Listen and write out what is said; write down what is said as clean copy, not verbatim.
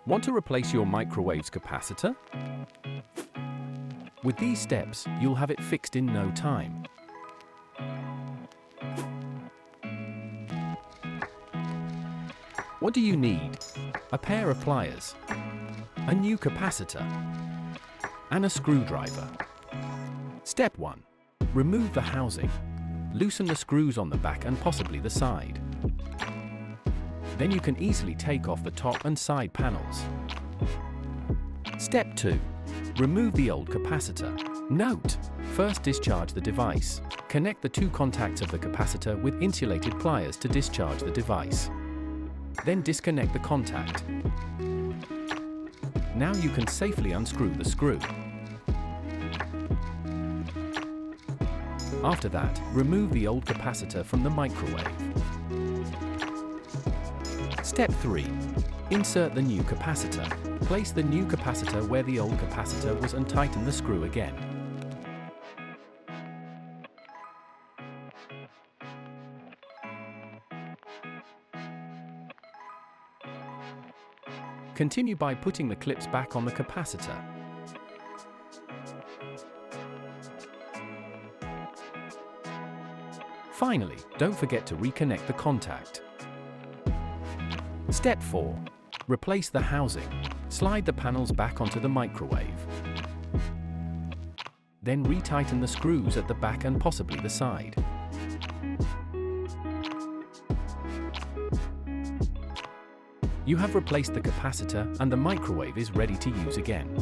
Want to replace your microwave's capacitor? With these steps, you'll have it fixed in no time. What do you need? A pair of pliers, a new capacitor, and a screwdriver. Step 1. Remove the housing. Loosen the screws on the back and possibly the side. Then you can easily take off the top and side panels. Step 2. Remove the old capacitor. Note: first discharge the device. Connect the two contacts of the capacitor with insulated pliers to discharge the device. Then disconnect the contact. Now you can safely unscrew the screw. After that, remove the old capacitor from the microwave. Step 3. Insert the new capacitor. Place the new capacitor where the old capacitor was and tighten the screw again. Continue by putting the clips back on the capacitor. Finally, don't forget to reconnect the contact. Step 4. Replace the housing. Slide the panels back onto the microwave. Then retighten the screws at the back and possibly the side. You have replaced the capacitor and the microwave is ready to use again.